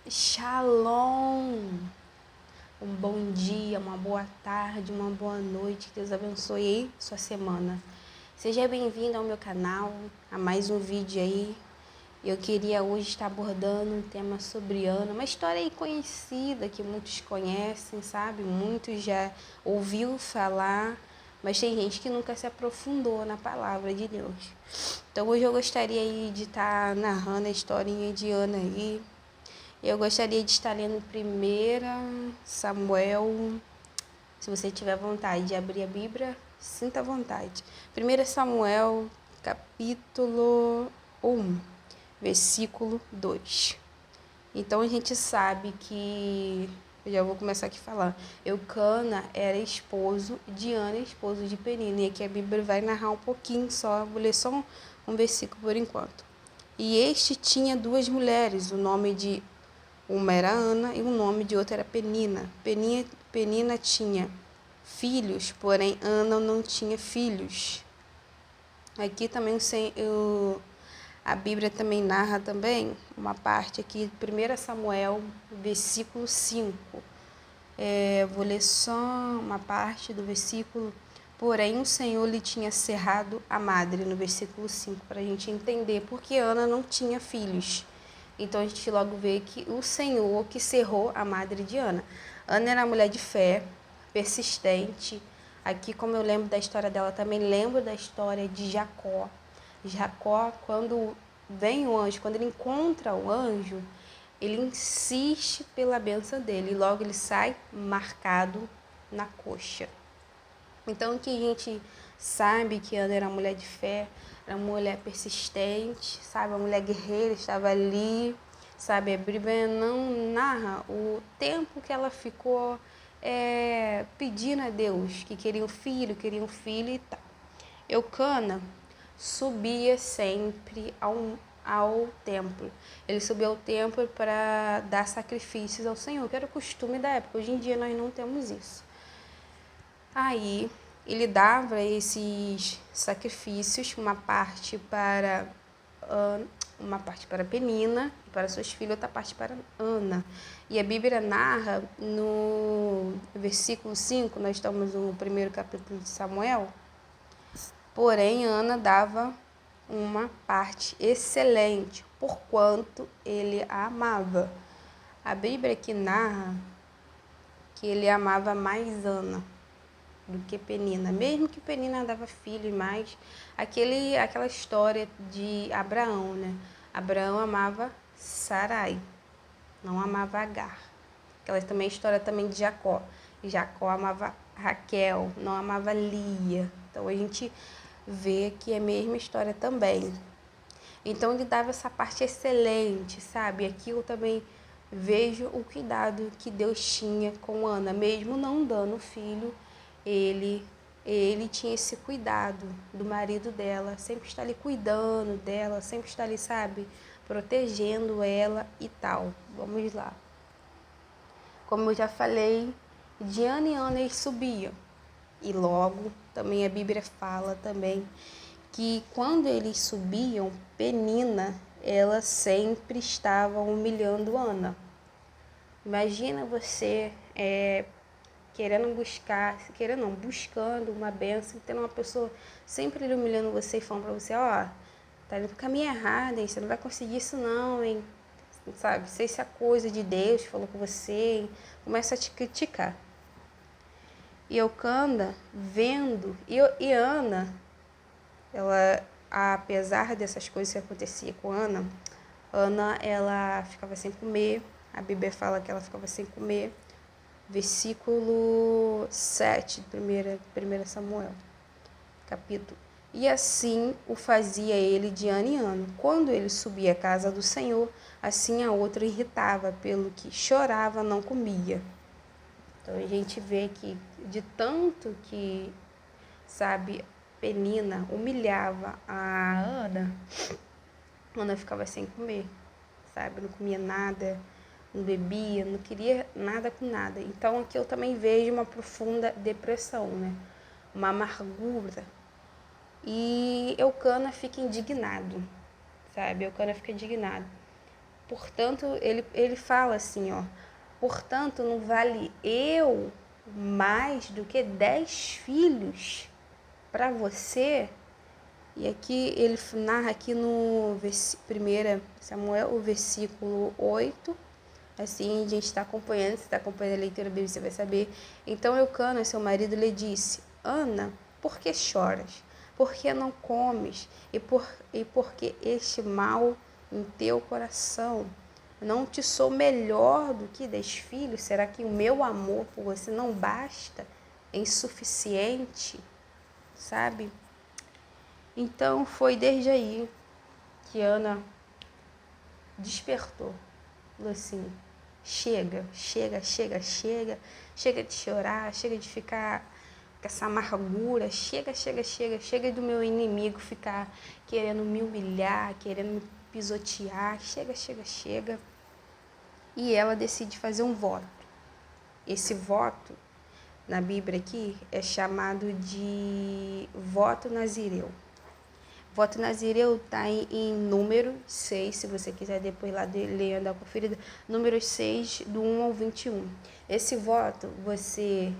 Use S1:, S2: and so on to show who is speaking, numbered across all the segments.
S1: Shalom! Um bom dia, uma boa tarde, uma boa noite. Que Deus abençoe aí sua semana. Seja bem-vindo ao meu canal, a mais um vídeo aí. Eu queria hoje estar abordando um tema sobre Ana, uma história aí conhecida que muitos conhecem, sabe? Muitos já ouviu falar, mas tem gente que nunca se aprofundou na palavra de Deus. Então hoje eu gostaria aí de estar narrando a historinha de Ana aí. Eu gostaria de estar lendo 1 Samuel. Se você tiver vontade de abrir a Bíblia, sinta à vontade. 1 Samuel, capítulo 1, versículo 2. Então a gente sabe que, eu já vou começar aqui falando, Eucana era esposo de Ana, esposo de Penina. E aqui a Bíblia vai narrar um pouquinho só, vou ler só um versículo por enquanto. E este tinha duas mulheres, o nome de uma era Ana e o nome de outra era Penina. Penina tinha filhos, porém Ana não tinha filhos. Aqui também a Bíblia também narra também uma parte aqui, 1 Samuel, versículo 5. Vou ler só uma parte do versículo. Porém, o Senhor lhe tinha cerrado a madre, no versículo 5, para a gente entender porque Ana não tinha filhos. Então a gente logo vê que o Senhor que cerrou a madre de Ana. Ana era uma mulher de fé, persistente. Aqui, como eu lembro da história dela, também lembro da história de Jacó. Jacó, quando vem o anjo, quando ele encontra o anjo, ele insiste pela bênção dele e logo ele sai marcado na coxa. Então que a gente sabe que Ana era uma mulher de fé, era uma mulher persistente, sabe, uma mulher guerreira, estava ali, sabe, a Bíblia não narra o tempo que ela ficou pedindo a Deus que queria um filho e tal. Eucana subia sempre ao templo. Ele subia ao templo para dar sacrifícios ao Senhor, que era o costume da época. Hoje em dia nós não temos isso. Aí ele dava esses sacrifícios, uma parte para Penina, para seus filhos, outra parte para Ana. E a Bíblia narra no versículo 5, nós estamos no primeiro capítulo de Samuel, porém Ana dava uma parte excelente, porquanto ele a amava. A Bíblia aqui narra que ele amava mais Ana do que Penina, mesmo que Penina dava filhos, mas aquela história de Abraão, né? Abraão amava Sarai, não amava Agar. Aquela também história também de Jacó. Jacó amava Raquel, não amava Lia. Então a gente vê que é a mesma história também. Então ele dava essa parte excelente, sabe? Aqui eu também vejo o cuidado que Deus tinha com Ana, mesmo não dando filho, ele tinha esse cuidado do marido dela, sempre está ali cuidando dela, sempre está ali, sabe, protegendo ela e tal. Vamos lá. Como eu já falei, de ano em ano eles subiam. E logo, também a Bíblia fala também que quando eles subiam, Penina, ela sempre estava humilhando Ana. Imagina você buscando uma bênção, tendo uma pessoa sempre humilhando você e falando pra você, ó, tá indo pro caminho errado, hein? Você não vai conseguir isso não, hein? Sabe, sei se é coisa de Deus falou com você, hein? Começa a te criticar. E Eucana vendo, e Ana, ela, apesar dessas coisas que acontecia com Ana, ela ficava sem comer, a Bíblia fala que ela ficava sem comer, versículo 7, 1 Samuel, capítulo. E assim o fazia ele de ano em ano. Quando ele subia à casa do Senhor, assim a outra irritava, pelo que chorava, não comia. Então a gente vê que de tanto que, sabe, Penina humilhava a Ana ficava sem comer, sabe, não comia nada, não bebia, não queria nada com nada. Então aqui eu também vejo uma profunda depressão, né? Uma amargura. E Eucana fica indignado, sabe? Eucana fica indignado. Portanto, ele fala assim, ó, portanto, não vale eu mais do que 10 filhos para você? E aqui ele narra aqui no 1 Samuel, o versículo 8, assim, a gente está acompanhando, se está acompanhando a leitura bíblica, você vai saber. Então Eucana, seu marido, lhe disse, Ana, por que choras? Por que não comes? E por que este mal em teu coração? Não te sou melhor do que 10 filhos? Será que o meu amor por você não basta? É insuficiente? Sabe? Então foi desde aí que Ana despertou. Falou assim, chega de chorar, chega de ficar com essa amargura, chega do meu inimigo ficar querendo me humilhar, querendo me pisotear, chega. E ela decide fazer um voto. Esse voto, na Bíblia aqui, é chamado de voto nazireu. Voto nazireu está em número 6, se você quiser depois lá ler, dar uma conferida, número 6, do 1 ao 21. Esse voto, você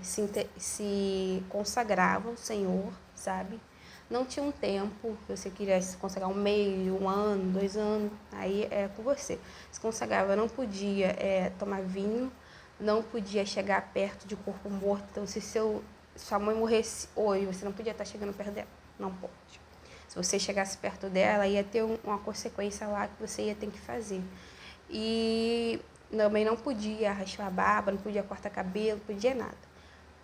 S1: se consagrava ao Senhor, sabe? Não tinha um tempo, se você quisesse consagrar um mês, 1 ano, 2 anos, aí é com você. Se consagrava, não podia tomar vinho, não podia chegar perto de corpo morto. Então, se sua mãe morresse hoje, você não podia estar chegando perto dela, não pode. Se você chegasse perto dela, ia ter uma consequência lá que você ia ter que fazer. E também não podia raspar a barba, não podia cortar cabelo, não podia nada.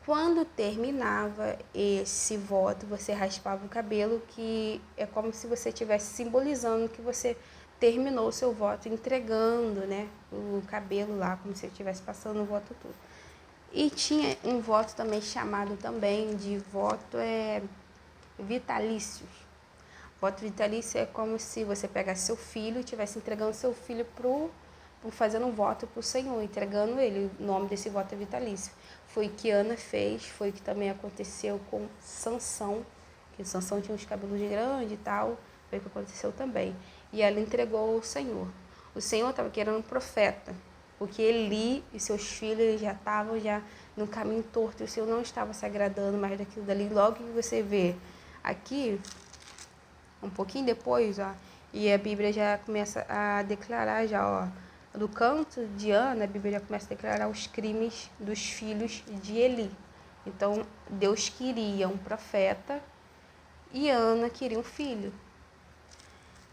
S1: Quando terminava esse voto, você raspava o cabelo, que é como se você estivesse simbolizando que você terminou o seu voto, entregando, né, o cabelo lá, como se você estivesse passando o voto todo. E tinha um voto também chamado também de voto vitalício. Voto vitalício é como se você pegasse seu filho e estivesse entregando seu filho fazendo um voto para o Senhor, entregando ele. O nome desse voto é vitalício. Foi o que Ana fez, foi o que também aconteceu com Sansão, que Sansão tinha uns cabelos grandes e tal, foi o que aconteceu também. E ela entregou ao Senhor. O Senhor estava querendo um profeta, porque Eli e seus filhos eles já estavam no caminho torto, e o Senhor não estava se agradando mais daquilo dali. Logo que você vê aqui, um pouquinho depois, ó, e a Bíblia já começa a declarar já, ó, do canto de Ana, a Bíblia já começa a declarar os crimes dos filhos de Eli. Então, Deus queria um profeta e Ana queria um filho.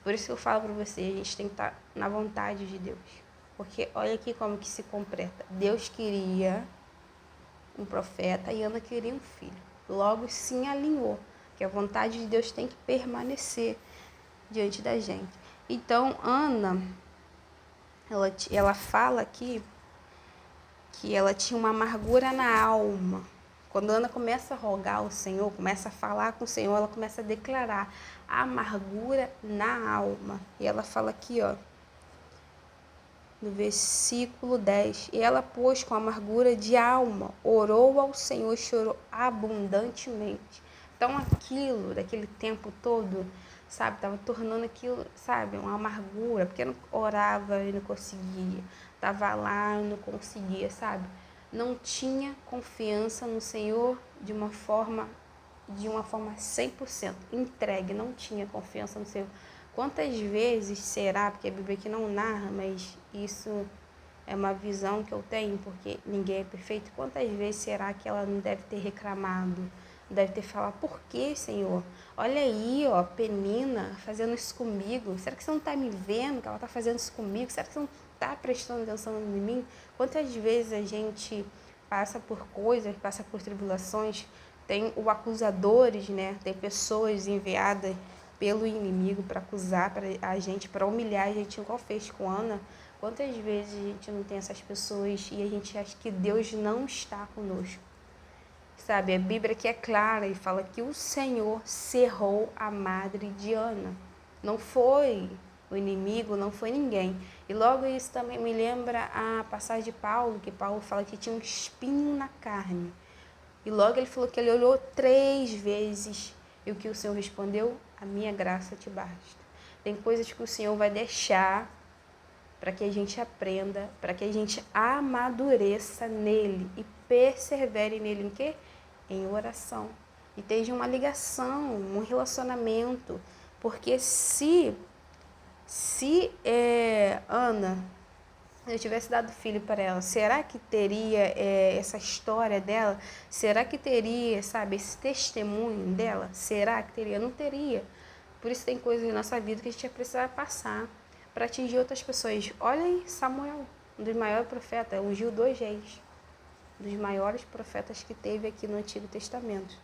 S1: Por isso que eu falo para você, a gente tem que estar na vontade de Deus. Porque olha aqui como que se completa. Deus queria um profeta e Ana queria um filho. Logo se alinhou, que a vontade de Deus tem que permanecer diante da gente. Então, Ana, ela fala aqui que ela tinha uma amargura na alma. Quando Ana começa a rogar ao Senhor, começa a falar com o Senhor, ela começa a declarar a amargura na alma. E ela fala aqui, ó, no versículo 10, e ela, pois, com amargura de alma, orou ao Senhor e chorou abundantemente. Então, aquilo, daquele tempo todo, sabe, estava tornando aquilo, sabe, uma amargura, porque não orava e não conseguia, estava lá e não conseguia, sabe, não tinha confiança no Senhor de uma forma 100% entregue, não tinha confiança no Senhor. Quantas vezes será, porque a Bíblia aqui não narra, mas isso é uma visão que eu tenho, porque ninguém é perfeito, quantas vezes será que ela não deve ter reclamado, deve ter falado, por que, Senhor? Olha aí, ó, Penina fazendo isso comigo, será que você não está me vendo que ela está fazendo isso comigo? Será que você não está prestando atenção em mim? Quantas vezes a gente passa por coisas, passa por tribulações, tem o acusadores, né? Tem pessoas enviadas pelo inimigo para acusar a gente, para humilhar a gente, igual fez com Ana. Quantas vezes a gente não tem essas pessoas e a gente acha que Deus não está conosco? Sabe, a Bíblia aqui é clara e fala que o Senhor cerrou a madre de Ana. Não foi o inimigo, não foi ninguém. E logo isso também me lembra a passagem de Paulo, que Paulo fala que tinha um espinho na carne. E logo ele falou que ele olhou 3 vezes. E o que o Senhor respondeu? A minha graça te basta. Tem coisas que o Senhor vai deixar para que a gente aprenda, para que a gente amadureça nele e persevere nele em quê? Em oração. E tenha uma ligação, um relacionamento. Porque se Ana, eu tivesse dado filho para ela, será que teria essa história dela? Será que teria, sabe, esse testemunho dela? Será que teria? Não teria. Por isso tem coisas na nossa vida que a gente vai precisar passar para atingir outras pessoas. Olha aí, Samuel, um dos maiores profetas, ungiu 2 reis, um dos maiores profetas que teve aqui no Antigo Testamento.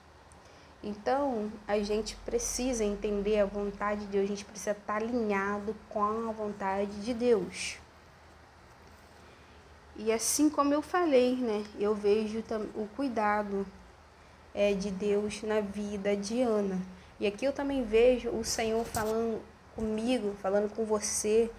S1: Então, a gente precisa entender a vontade de Deus, a gente precisa estar alinhado com a vontade de Deus. E assim como eu falei, né, eu vejo o cuidado de Deus na vida de Ana. E aqui eu também vejo o Senhor falando comigo, falando com você,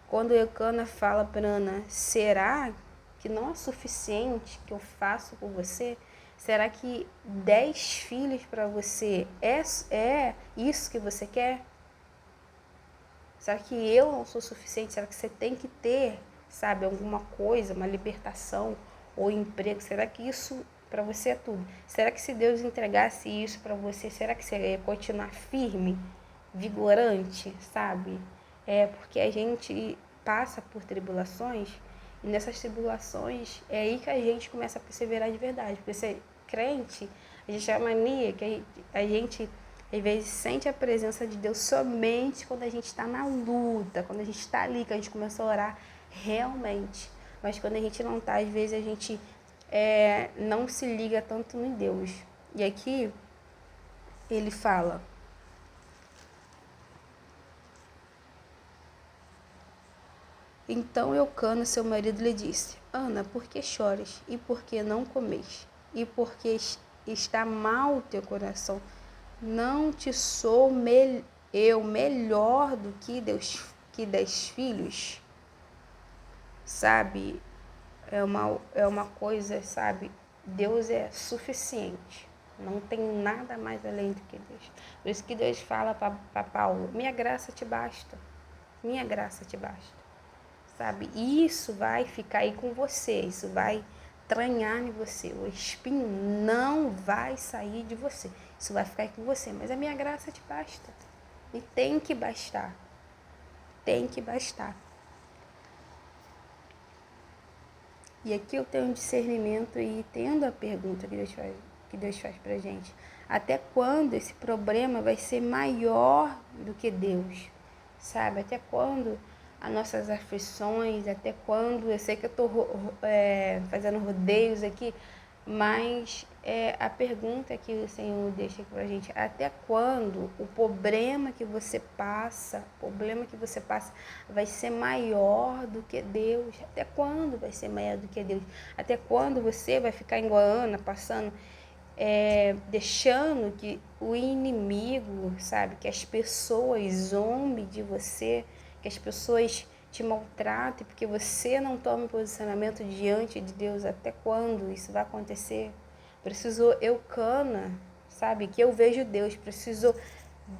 S1: quando Eucana fala para Ana, será que não é suficiente que eu faço por você? Será que 10 filhos para você é isso que você quer? Será que eu não sou suficiente? Será que você tem que ter, sabe, alguma coisa, uma libertação ou emprego? Será que isso para você é tudo? Será que se Deus entregasse isso para você, será que você ia continuar firme, vigorante, sabe? Porque a gente passa por tribulações e nessas tribulações é aí que a gente começa a perseverar de verdade. Porque ser crente, a gente tem a mania que a gente às vezes sente a presença de Deus somente quando a gente está na luta, quando a gente está ali, que a gente começa a orar realmente. Mas quando a gente não está, às vezes a gente não se liga tanto em Deus. E aqui ele fala: então Eucana, seu marido, lhe disse: Ana, por que choras? E por que não comes? E por que está mal o teu coração? Não te sou eu melhor do que 10 filhos? Sabe? É uma coisa, sabe? Deus é suficiente. Não tem nada mais além do que Deus. Por isso que Deus fala para Paulo: minha graça te basta. Minha graça te basta. Sabe? E isso vai ficar aí com você. Isso vai tranhar em você. O espinho não vai sair de você. Isso vai ficar aí com você. Mas a minha graça te basta. E tem que bastar. Tem que bastar. E aqui eu tenho um discernimento e tendo a pergunta que Deus faz pra gente. Até quando esse problema vai ser maior do que Deus? Sabe? Até quando as nossas aflições, até quando, eu sei que eu estou fazendo rodeios aqui, mas a pergunta que o Senhor deixa aqui pra gente: até quando o problema que você passa vai ser maior do que Deus? Até quando vai ser maior do que Deus? Até quando você vai ficar igual a Ana, passando, deixando que o inimigo, sabe, que as pessoas zombem de você, que as pessoas te maltrate porque você não toma posicionamento diante de Deus? Até quando isso vai acontecer? Precisou Eucana, sabe, que eu vejo Deus, precisou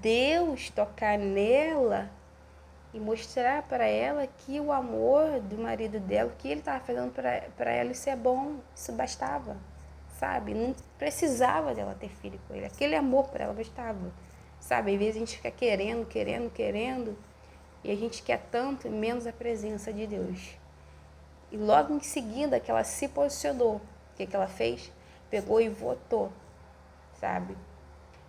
S1: Deus tocar nela e mostrar para ela que o amor do marido dela, o que ele estava fazendo para ela, isso é bom, isso bastava, sabe? Não precisava dela ter filho com ele, aquele amor para ela bastava, sabe? Às vezes a gente fica querendo, e a gente quer tanto, menos a presença de Deus. E logo em seguida que ela se posicionou, o que ela fez? Pegou e votou, sabe?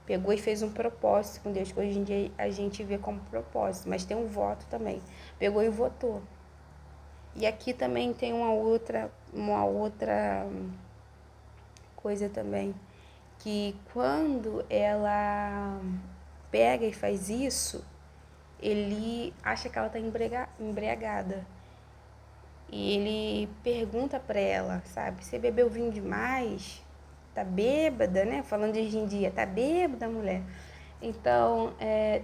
S1: Pegou e fez um propósito com Deus, que hoje em dia a gente vê como propósito, mas tem um voto também. Pegou e votou. E aqui também tem uma outra coisa também, que quando ela pega e faz isso, ele acha que ela está embriagada. E ele pergunta para ela, sabe, você bebeu vinho demais? Tá bêbada, né? Falando de hoje em dia, tá bêbada, mulher? Então,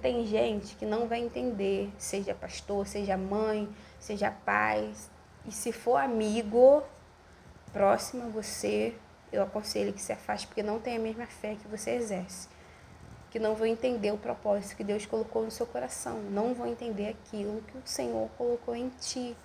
S1: tem gente que não vai entender, seja pastor, seja mãe, seja pai. E se for amigo próximo a você, eu aconselho que se afaste, porque não tem a mesma fé que você exerce. Que não vão entender o propósito que Deus colocou no seu coração. Não vão entender aquilo que o Senhor colocou em ti.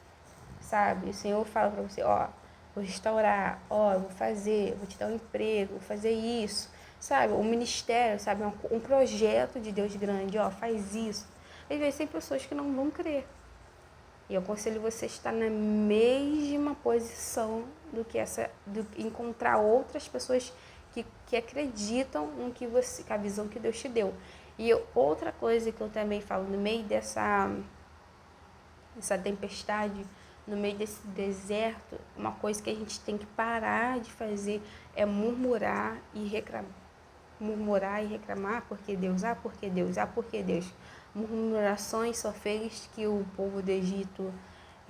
S1: sabe? O Senhor fala para você, ó, vou restaurar, ó, eu vou fazer, vou te dar um emprego, vou fazer isso, sabe? Um ministério, sabe? Um projeto de Deus grande, ó, faz isso. Às vezes tem pessoas que não vão crer. E eu aconselho você a estar na mesma posição do que encontrar outras pessoas que acreditam no que você, a visão que Deus te deu. E outra coisa que eu também falo, no meio dessa tempestade, no meio desse deserto, uma coisa que a gente tem que parar de fazer é murmurar e reclamar. Murmurar e reclamar, porque Deus, porque Deus, porque Deus. Murmurações só fez que o povo do Egito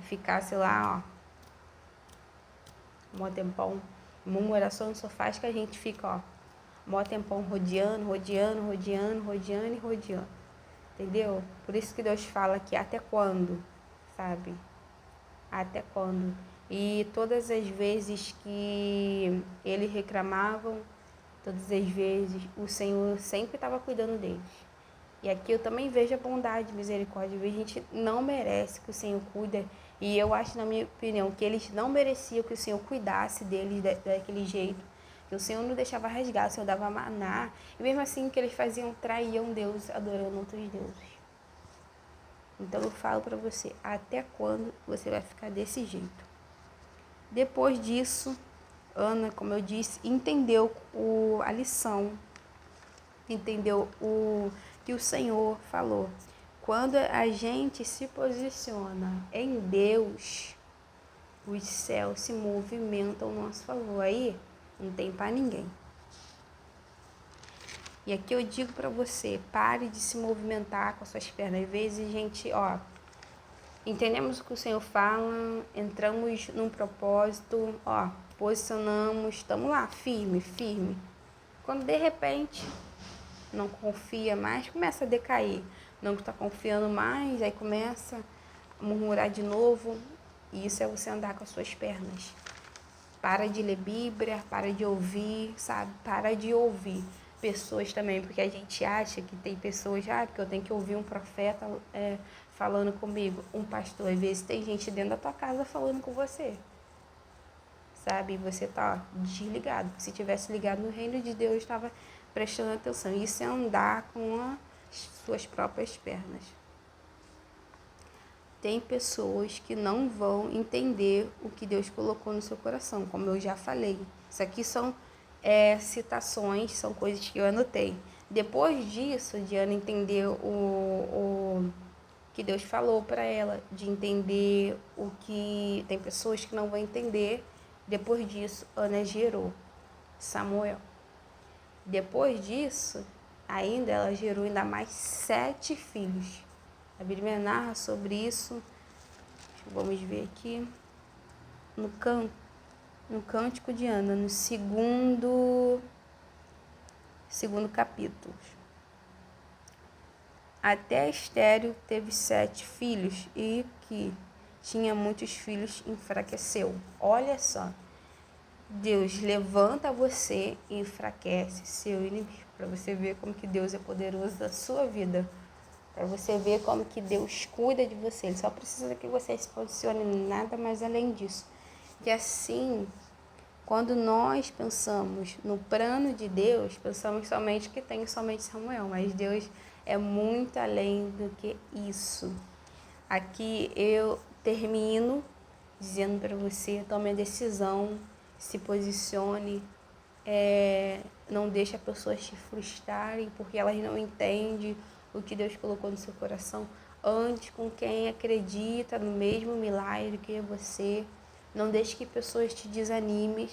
S1: ficasse lá, ó, mó tempão. Murmurações só faz que a gente fica, ó, mó tempão rodeando. Entendeu? Por isso que Deus fala que até quando, sabe? Até quando? E todas as vezes que eles reclamavam, todas as vezes o Senhor sempre estava cuidando deles. E aqui eu também vejo a bondade e misericórdia. A gente não merece que o Senhor cuide. E eu acho, na minha opinião, que eles não mereciam que o Senhor cuidasse deles daquele jeito. Que o Senhor não deixava rasgar, o Senhor dava maná. E mesmo assim que eles faziam, traíam Deus, adorando outros deuses. Então eu falo para você, até quando você vai ficar desse jeito? Depois disso, Ana, como eu disse, entendeu a lição. Entendeu o que o Senhor falou. Quando a gente se posiciona em Deus, os céus se movimentam ao nosso favor. Aí não tem para ninguém. E aqui eu digo para você, pare de se movimentar com as suas pernas. Às vezes, gente, ó, entendemos o que o Senhor fala, entramos num propósito, ó, posicionamos, estamos lá, firme. Quando de repente não confia mais, começa a decair. Não está confiando mais, aí começa a murmurar de novo. E isso é você andar com as suas pernas. Para de ler Bíblia, para de ouvir, sabe? Para de ouvir pessoas também, porque a gente acha que tem pessoas, porque eu tenho que ouvir um profeta falando comigo, um pastor. Às vezes tem gente dentro da tua casa falando com você, sabe? E você tá desligado. Se tivesse ligado no reino de Deus, estava prestando atenção. Isso é andar com as suas próprias pernas. Tem pessoas que não vão entender o que Deus colocou no seu coração, como eu já falei. Isso aqui são citações, são coisas que eu anotei. Depois disso, de Ana entender o que Deus falou para ela, de entender o que... Tem pessoas que não vão entender. Depois disso, Ana gerou Samuel. Depois disso, ainda ela gerou ainda mais 7 filhos. A Bíblia narra sobre isso. Vamos ver aqui. No Cântico de Ana, no segundo capítulo. Até Estéril teve 7 filhos e que tinha muitos filhos enfraqueceu. Olha só. Deus levanta você e enfraquece seu inimigo. Para você ver como que Deus é poderoso na sua vida. Para você ver como que Deus cuida de você. Ele só precisa que você se posicione, nada mais além disso. Que assim, quando nós pensamos no plano de Deus, pensamos somente que tem somente Samuel. Mas Deus é muito além do que isso. Aqui eu termino dizendo para você, tome a decisão, se posicione. Não deixe as pessoas te frustrarem porque elas não entendem o que Deus colocou no seu coração. Ande com quem acredita no mesmo milagre que você. Não deixe que pessoas te desanimem,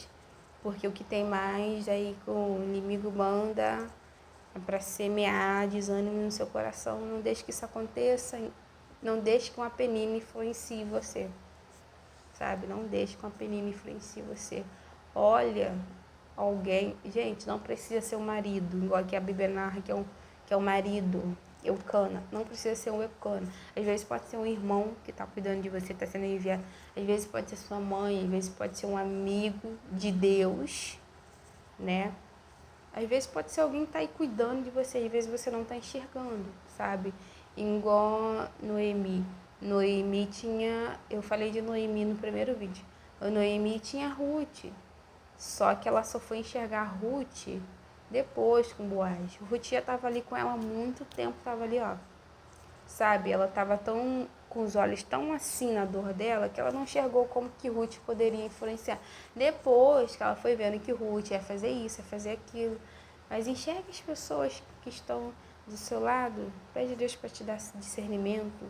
S1: porque o que tem mais aí com o inimigo manda é para semear desânimo no seu coração. Não deixe que isso aconteça. Não deixe que uma penina influencie você, sabe? Não deixe que uma penina influencie você. Olha alguém, gente, não precisa ser um marido, igual que a Bíblia narra que é um marido, Eucana, não precisa ser um Eucana. Às vezes pode ser um irmão que está cuidando de você, está sendo enviado. Às vezes pode ser sua mãe, às vezes pode ser um amigo de Deus, né? Às vezes pode ser alguém que está aí cuidando de você, às vezes você não está enxergando, sabe? Igual Noemi. Noemi tinha, eu falei de Noemi no primeiro vídeo. A Noemi tinha Ruth, só que ela só foi enxergar Ruth depois com Boaz. Ruth já estava ali com ela há muito tempo, estava ali, ó. Sabe, ela estava tão com os olhos tão assim na dor dela que ela não enxergou como que Ruth poderia influenciar. Depois que ela foi vendo que Ruth ia fazer isso, ia fazer aquilo. Mas enxergue as pessoas que estão do seu lado, pede a Deus para te dar discernimento,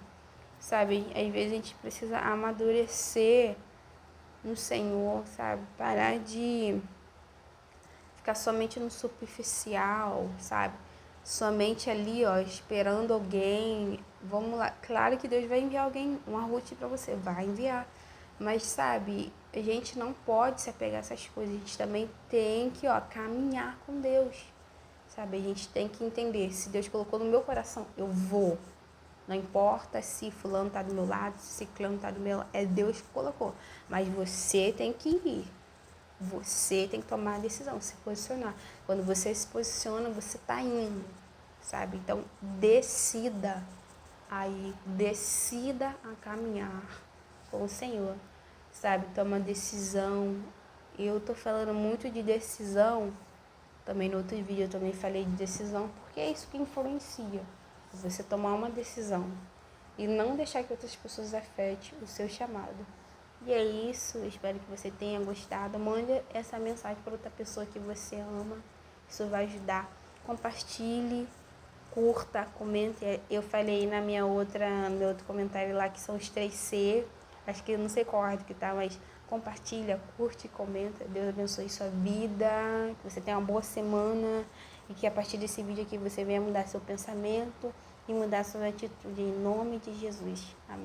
S1: sabe? Às vezes a gente precisa amadurecer no Senhor, sabe? Parar de ficar somente no superficial, sabe? Somente ali, ó, esperando alguém. Vamos lá. Claro que Deus vai enviar alguém, uma Ruth para você, vai enviar. Mas, sabe, a gente não pode se apegar a essas coisas. A gente também tem que, ó, caminhar com Deus, sabe? A gente tem que entender, se Deus colocou no meu coração, eu vou. Não importa se fulano tá do meu lado, se ciclano tá do meu lado, é Deus que colocou. Mas você tem que ir. Você tem que tomar a decisão, se posicionar. Quando você se posiciona, você tá indo, sabe? Então, decida aí, decida a caminhar com o Senhor, sabe? Toma decisão. Eu tô falando muito de decisão, também no outro vídeo eu também falei de decisão, porque é isso que influencia. Você tomar uma decisão e não deixar que outras pessoas afetem o seu chamado. E é isso, espero que você tenha gostado. Mande essa mensagem para outra pessoa que você ama. Isso vai ajudar. Compartilhe, curta, comente. Eu falei no meu outro comentário lá que são os 3C. Acho que eu não sei qual ordem que tá, mas compartilha, curte, comenta. Deus abençoe sua vida. Que você tenha uma boa semana. E que a partir desse vídeo aqui você venha mudar seu pensamento e mudar sua atitude. Em nome de Jesus. Amém.